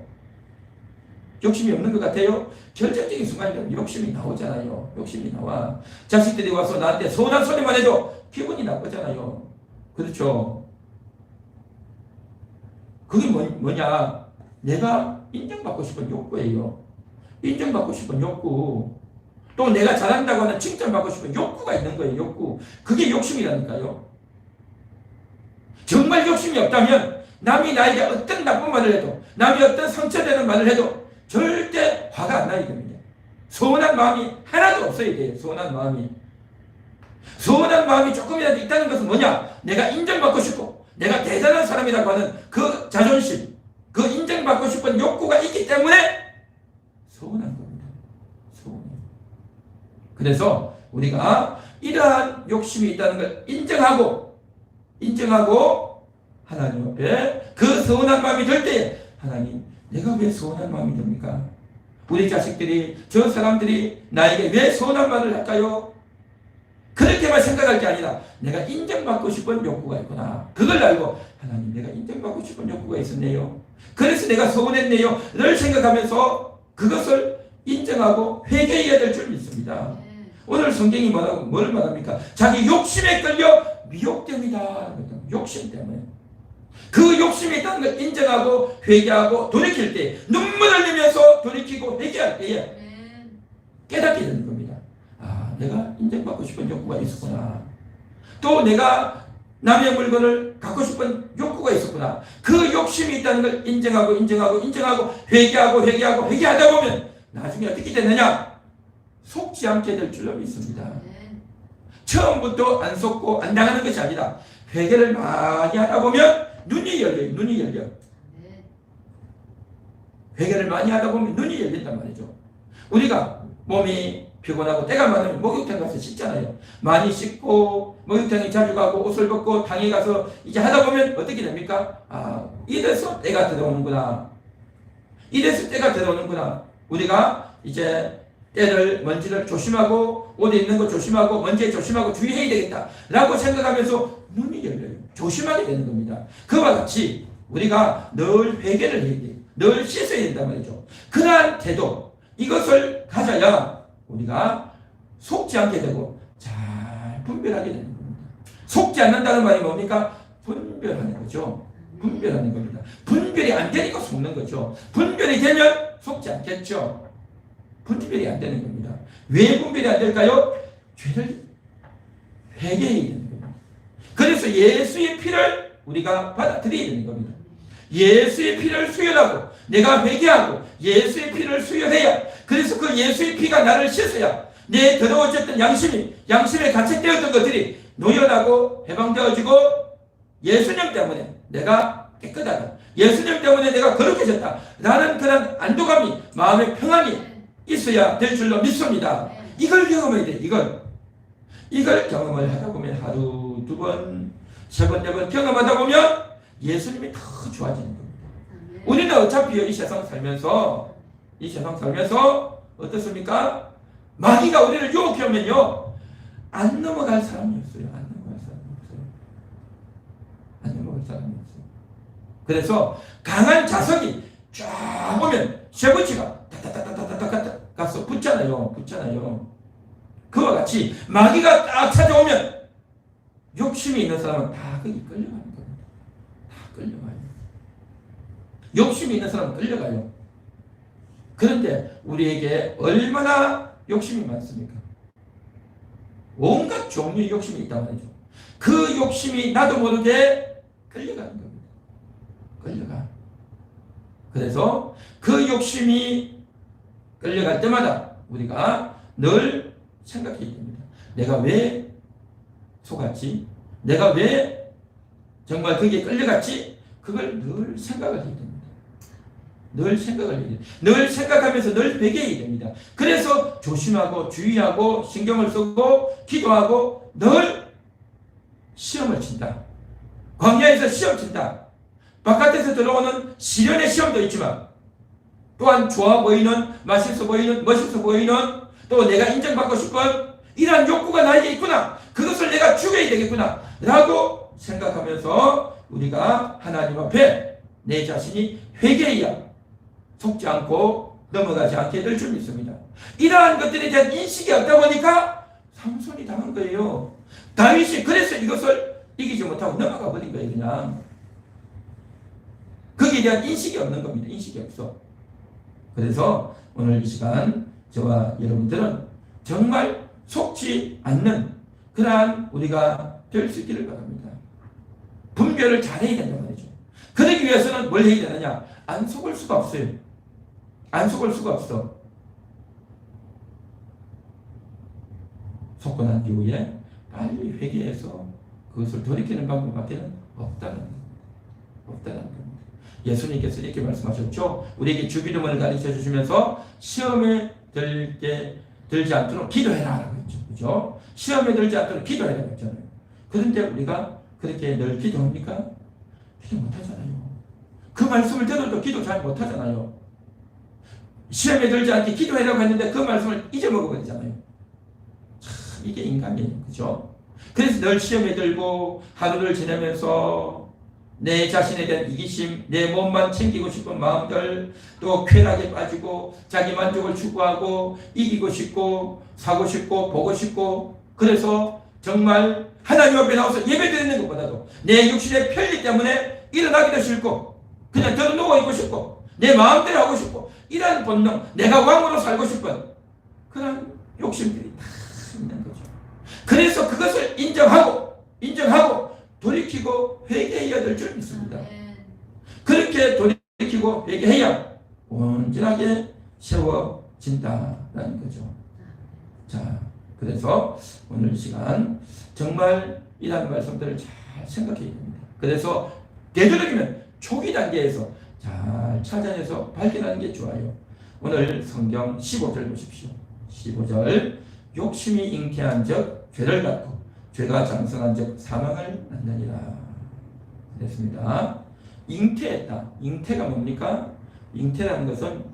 욕심이 없는 것 같아요? 결정적인 순간이면 욕심이 나오잖아요. 욕심이 나와. 자식들이 와서 나한테 서운한 소리만 해도 기분이 나쁘잖아요. 그렇죠? 그게 뭐냐? 내가 인정받고 싶은 욕구예요. 인정받고 싶은 욕구, 또 내가 잘한다고 하는 칭찬받고 싶은 욕구가 있는 거예요. 욕구. 그게 욕심이라니까요. 정말 욕심이 없다면 남이 나에게 어떤 나쁜 말을 해도, 남이 어떤 상처되는 말을 해도 절대 화가 안 나야 됩니다. 서운한 마음이 하나도 없어야 돼요. 서운한 마음이 조금이라도 있다는 것은 뭐냐? 내가 인정받고 싶고 내가 대단한 사람이라고 하는 그 자존심, 그 인정받고 싶은 욕구가 있기 때문에 서운한 겁니다. 서운해. 그래서 우리가 이러한 욕심이 있다는 걸 인정하고 하나님 앞에 그 서운한 마음이 들 때에 하나님, 내가 왜 서운한 마음이 듭니까? 우리 자식들이, 저 사람들이 나에게 왜 서운한 말을 할까요? 그렇게만 생각할 게 아니라 내가 인정받고 싶은 욕구가 있구나. 그걸 알고 하나님, 내가 인정받고 싶은 욕구가 있었네요. 그래서 내가 서운했네요. 를 생각하면서 그것을 인정하고 회개해야 될 줄 믿습니다. 오늘 성경이 뭘 말합니까? 자기 욕심에 끌려 미혹됩니다. 욕심 때문에. 그 욕심이 있다는 걸 인정하고 회개하고 돌이킬 때, 눈물 흘리면서 돌이키고 회개할 때에 깨닫게 되는 겁니다. 아, 내가 인정받고 싶은 욕구가 있었구나. 또 내가 남의 물건을 갖고 싶은 욕구가 있었구나. 그 욕심이 있다는 걸 인정하고 회개하다 보면 나중에 어떻게 되느냐? 속지 않게 될 줄로 믿습니다. 처음부터 안 속고 안 당하는 것이 아니라 회개를 많이 하다 보면 눈이 열려요. 회개를 많이 하다 보면 눈이 열린단 말이죠. 우리가 몸이 피곤하고 때가 많으면 목욕탕 가서 씻잖아요. 많이 씻고 목욕탕에 자주 가고 옷을 벗고 당에 가서 이제 하다 보면 어떻게 됩니까? 아, 이래서 때가 들어오는구나. 우리가 이제 때를 먼지를 조심하고 옷에 있는 거 조심하고 먼지에 조심하고 주의해야 되겠다라고 생각하면서 눈이 열려요. 조심하게 되는 겁니다. 그와 같이 우리가 늘 회개를 해야 돼요. 늘 씻어야 된단 말이죠. 그러한 태도 이것을 가져야 우리가 속지 않게 되고 잘 분별하게 되는 겁니다. 속지 않는다는 말이 뭡니까? 분별하는 거죠. 분별하는 겁니다. 분별이 안 되니까 속는 거죠. 분별이 되면 속지 않겠죠. 분별이 안 되는 겁니다. 왜 분별이 안 될까요? 죄를 회개해야 되는 겁니다. 그래서 예수의 피를 우리가 받아들여야 되는 겁니다. 예수의 피를 수혈하고 내가 회개하고 예수의 피를 수혈해야, 그래서 그 예수의 피가 나를 씻어야 내 더러워졌던 양심에 갇혀되었던 것들이 노연하고 해방되어지고 예수님 때문에 내가 깨끗하다, 예수님 때문에 내가 거룩해졌다 라는 그런 안도감이, 마음의 평안이 있어야 될 줄로 믿습니다. 이걸 경험해야 돼. 이걸 경험을 하다 보면 하루, 두 번, 세 번, 네 번 경험하다 보면 예수님이 더 좋아지는 겁니다. 우리는 어차피 이 세상 살면서 어떻습니까? 마귀가 우리를 유혹하면요, 안 넘어갈 사람이 없어요. 안 넘어갈 사람이 없어요. 그래서 강한 자석이 쫙 오면 쇠붙이가 타타타타타타 가서 붙잖아요. 그와 같이 마귀가 딱 찾아오면 욕심이 있는 사람은 다 거기 끌려가는 겁니다. 다 끌려가요. 욕심이 있는 사람은 끌려가요. 그런데 우리에게 얼마나 욕심이 많습니까? 온갖 종류의 욕심이 있단 말이죠. 그 욕심이 나도 모르게 끌려가는 겁니다. 끌려가. 그래서 그 욕심이 끌려갈 때마다 우리가 늘 생각해야 됩니다. 내가 왜 속았지? 내가 왜 정말 거기에 끌려갔지? 그걸 늘 생각을 해야 됩니다. 늘 생각하면서 늘 회개해야 됩니다. 그래서 조심하고 주의하고 신경을 쓰고 기도하고 늘 시험을 친다. 광야에서 시험 친다. 바깥에서 들어오는 시련의 시험도 있지만 또한 좋아 보이는, 맛있어 보이는, 멋있어 보이는, 또 내가 인정받고 싶은 이러한 욕구가 나에게 있구나, 그것을 내가 죽여야 되겠구나 라고 생각하면서 우리가 하나님 앞에 내 자신이 회개해야 속지 않고 넘어가지 않게 될 줄 믿습니다. 이러한 것들에 대한 인식이 없다 보니까 삼손이 당한 거예요. 다윗이 그래서 이것을 이기지 못하고 넘어가 버린 거예요. 그냥 거기에 대한 인식이 없는 겁니다. 인식이 없어. 그래서 오늘 이 시간 저와 여러분들은 정말 속지 않는 그러한 우리가 될 수 있기를 바랍니다. 분별을 잘해야 된단 말이죠. 그러기 위해서는 뭘 해야 되느냐? 안 속을 수가 없어요. 안 속을 수가 없어. 속고 난 이후에 빨리 회개해서 그것을 돌이키는 방법밖에는 없다는 겁니다. 예수님께서 이렇게 말씀하셨죠. 우리에게 주기도문을 가르쳐 주시면서 시험에 들지 않도록 기도해라 라고 했죠. 그죠? 시험에 들지 않도록 기도해라고 했잖아요. 그런데 우리가 그렇게 늘 기도합니까? 기도 못하잖아요. 그 말씀을 들어도 기도 잘 못하잖아요. 시험에 들지 않게 기도해라고 했는데 그 말씀을 잊어먹어버리잖아요. 참 이게 인간이에요. 그죠? 그래서 늘 시험에 들고 하루를 지내면서 내 자신에 대한 이기심, 내 몸만 챙기고 싶은 마음들, 또 쾌락에 빠지고 자기 만족을 추구하고 이기고 싶고 사고 싶고 보고 싶고, 그래서 정말 하나님 앞에 나와서 예배드리는 것보다도 내 육신의 편리 때문에 일어나기도 싫고 그냥 들어 누워 있고 싶고 내 마음대로 하고 싶고 이러한 본능, 내가 왕으로 살고 싶은 그런 욕심들이 다 있는 거죠. 그래서 그것을 인정하고 돌이키고 회개해야 될 줄 믿습니다. 그렇게 돌이키고 회개해야 온전하게 세워진다라는 거죠. 자, 그래서 오늘 시간 정말 이러한 말씀들을 잘 생각해야 됩니다. 그래서 되도록이면 초기 단계에서 잘 찾아내서 발견하는 게 좋아요. 오늘 성경 15절 보십시오. 15절, 욕심이 잉태한 적 죄를 갖고 죄가 장성한 적 사망을 낳느니라 그랬습니다. 잉태했다. 잉태가 뭡니까? 잉태라는 것은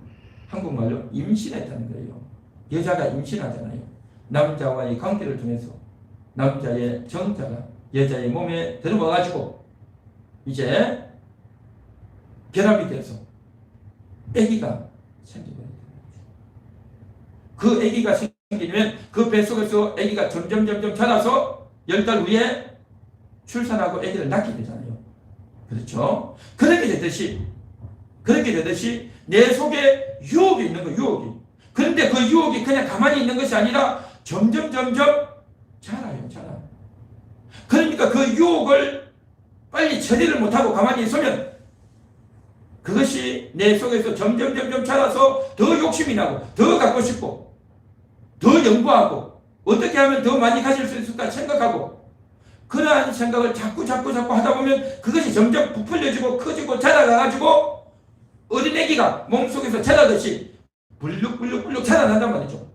한국말로 임신했다는 거예요. 여자가 임신하잖아요. 남자와의 관계를 통해서 남자의 정자가 여자의 몸에 들어와가지고 이제 결합이 돼서 아기가 생겨버려요. 그 아기가 생기면 그 뱃속에서 아기가 점점 자라서 10달 후에 출산하고 아기를 낳게 되잖아요. 그렇죠? 그렇게 되듯이 내 속에 유혹이 있는 거예요. 유혹이. 그런데 그 유혹이 그냥 가만히 있는 것이 아니라 점점 자라요. 그러니까 그 유혹을 빨리 처리를 못하고 가만히 있으면 그것이 내 속에서 점점 자라서 더 욕심이 나고 더 갖고 싶고 더 연구하고 어떻게 하면 더 많이 가질 수 있을까 생각하고 그러한 생각을 자꾸 하다 보면 그것이 점점 부풀려지고 커지고 자라가가지고 어린애기가 몸속에서 자라듯이 불룩 자라난단 말이죠.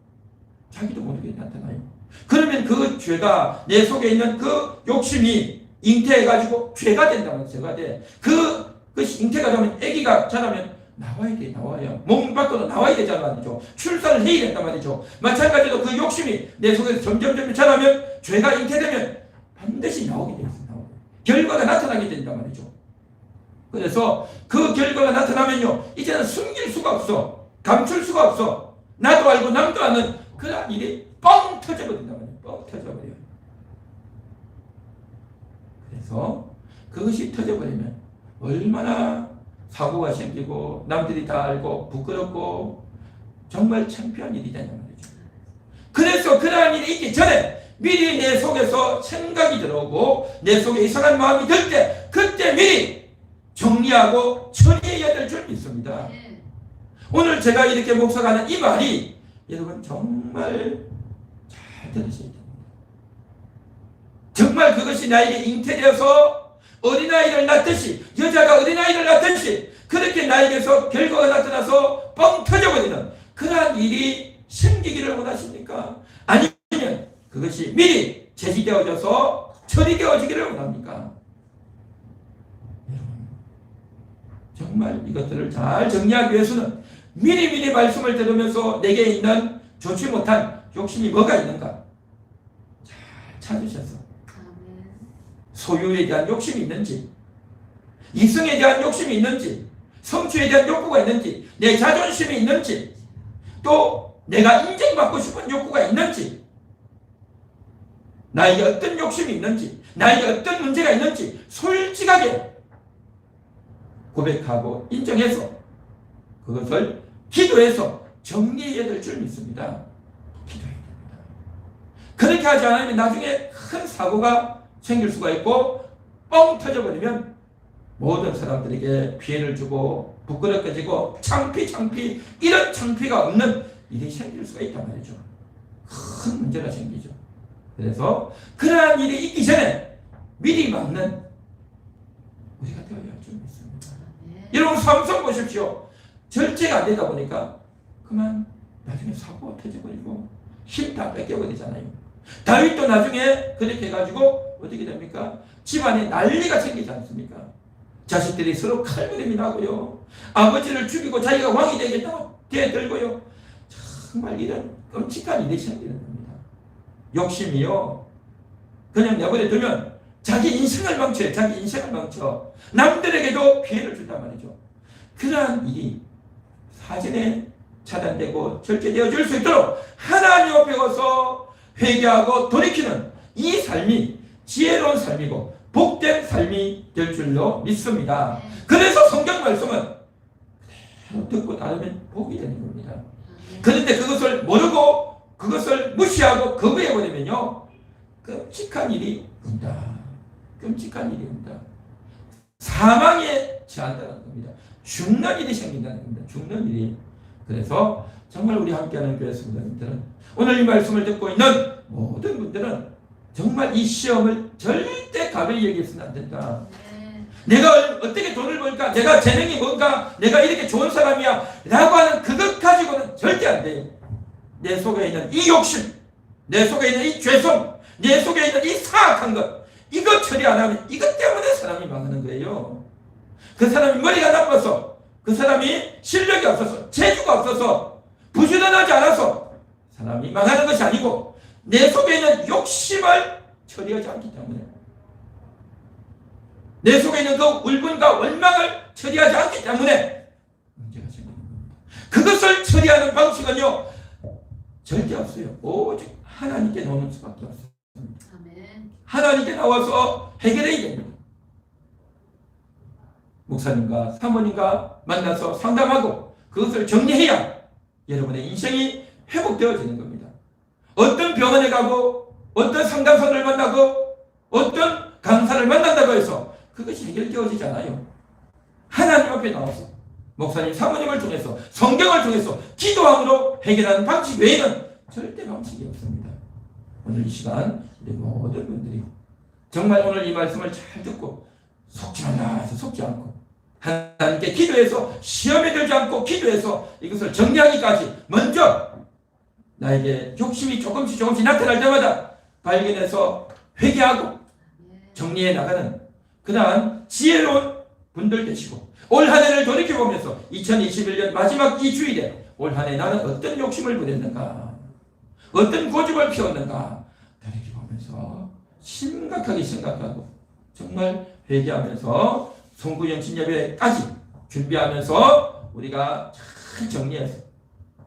자기도 모르게 나타나요. 그러면 그 죄가 내 속에 있는 그 욕심이 잉태해가지고 죄가 된다는 거예요. 죄가 돼. 그것이 잉태가 되면 아기가 자라면 나와요. 몸 밖으로 나와야 되잖아 말이죠. 출산을 해야 된단 말이죠. 마찬가지로 그 욕심이 내 속에서 점점 자라면 죄가 잉태되면 반드시 나오게 돼 있어요. 결과가 나타나게 된단 말이죠. 그래서 그 결과가 나타나면요, 이제는 숨길 수가 없어. 감출 수가 없어. 나도 알고 남도 아는 그런 일이 뻥 터져버린단 말이에요. 뻥 터져버려요. 그래서 그것이 터져버리면 얼마나 사고가 생기고 남들이 다 알고 부끄럽고 정말 창피한 일이 되냔 말이죠. 그래서 그러한 일이 있기 전에 미리 내 속에서 생각이 들어오고 내 속에 이상한 마음이 들 때 그때 미리 정리하고 처리해야 될 줄 믿습니다. 오늘 제가 이렇게 묵상하는 이 말이 여러분 정말 잘 들으셔야 됩니다. 정말 그것이 나에게 잉태되어서 어린아이를 낳듯이 여자가 어린아이를 낳듯이 그렇게 나에게서 결과가 나타나서 뻥 터져버리는 그러한 일이 생기기를 원하십니까? 아니면 그것이 미리 제지되어져서 처리되어지기를 원합니까? 여러분 정말 이것들을 잘 정리하기 위해서는 미리 말씀을 들으면서 내게 있는 좋지 못한 욕심이 뭐가 있는가 잘 찾으셔서 소유에 대한 욕심이 있는지 이성에 대한 욕심이 있는지 성취에 대한 욕구가 있는지 내 자존심이 있는지 또 내가 인정받고 싶은 욕구가 있는지 나에게 어떤 욕심이 있는지 나에게 어떤 문제가 있는지 솔직하게 고백하고 인정해서 그것을 기도해서 정리해야 될 줄 믿습니다. 기도해야 됩니다. 그렇게 하지 않으면 나중에 큰 사고가 생길 수가 있고 뻥 터져버리면 모든 사람들에게 피해를 주고 부끄럽게지고 창피 이런 창피가 없는 일이 생길 수가 있단 말이죠. 큰 문제가 생기죠. 그래서 그러한 일이 있기 전에 미리 막는 우리가 되어야 할 줄 믿습니다. 여러분 삼손 보십시오. 절제가 안 되다 보니까 그만 나중에 사고가 터져버리고 힘 다 뺏겨버리잖아요. 다윗도 나중에 그렇게 해가지고 어떻게 됩니까? 집안에 난리가 생기지 않습니까? 자식들이 서로 칼부림이 나고요. 아버지를 죽이고 자기가 왕이 되겠다고 대들고요. 정말 이런 끔찍한 일이 생기는 겁니다. 욕심이요. 그냥 내버려 두면 자기 인생을 망쳐. 남들에게도 피해를 준단 말이죠. 그러한 일이 사전에 차단되고 절제되어 줄 수 있도록 하나님 앞에 가서 회개하고 돌이키는 이 삶이 지혜로운 삶이고 복된 삶이 될 줄로 믿습니다. 그래서 성경 말씀은 듣고 따르면 복이 되는 겁니다. 그런데 그것을 모르고 그것을 무시하고 거부해버리면요 끔찍한 일이 온다. 사망에 처한다는 겁니다. 죽는 일이 생긴다는 겁니다. 죽는 일이. 그래서 정말 우리 함께하는 교회 성도님들은 오늘 이 말씀을 듣고 있는 모든 분들은 정말 이 시험을 절대 가벼이 여기서는 안 된다. 내가 어떻게 돈을 벌까? 내가 재능이 뭔가? 내가 이렇게 좋은 사람이야? 라고 하는 그것 가지고는 절대 안 돼요. 내 속에 있는 이 욕심, 내 속에 있는 이 죄성, 내 속에 있는 이 사악한 것, 이것 처리 안 하면 이것 때문에 사람이 망하는 거예요. 그 사람이 머리가 나빠서 그 그 사람이 실력이 없어서, 재주가 없어서, 부지런하지 않아서 사람이 망하는 것이 아니고 내 속에 있는 욕심을 처리하지 않기 때문에, 내 속에 있는 그 울분과 원망을 처리하지 않기 때문에 문제가 생기는 겁니다. 그것을 처리하는 방식은요, 절대 없어요. 오직 하나님께 나오는 수밖에 없어요. 아멘. 하나님께 나와서 해결해야 됩니다. 목사님과 사모님과 만나서 상담하고 그것을 정리해야 여러분의 인생이 회복되어지는 겁니다. 어떤 병원에 가고 어떤 상담사를 만나고 어떤 강사를 만난다고 해서 그것이 해결되어지잖아요. 하나님 앞에 나와서 목사님, 사모님을 통해서, 성경을 통해서 기도함으로 해결하는 방식 외에는 절대 방식이 없습니다. 오늘 이 시간 우리 모든 분들이 정말 오늘 이 말씀을 잘 듣고 속지 말라 해서 속지 않고, 하나님께 기도해서 시험에 들지 않고 기도해서 이것을 정리하기까지 먼저 나에게 욕심이 조금씩 나타날 때마다 발견해서 회개하고 정리해 나가는 그러한 지혜로운 분들 되시고, 올 한 해를 돌이켜보면서 2021년 마지막 이 주일에 올 한 해 나는 어떤 욕심을 부렸는가, 어떤 고집을 피웠는가 돌이켜보면서 심각하게 생각하고 정말 회개하면서 송구영신 예배까지 준비하면서 우리가 잘 정리해서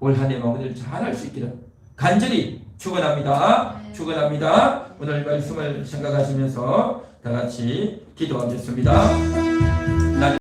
올 한 해 마무리를 잘 할 수 있기를 간절히 축원합니다. 축원합니다. 오늘 말씀을 생각하시면서 다 같이 기도하겠습니다.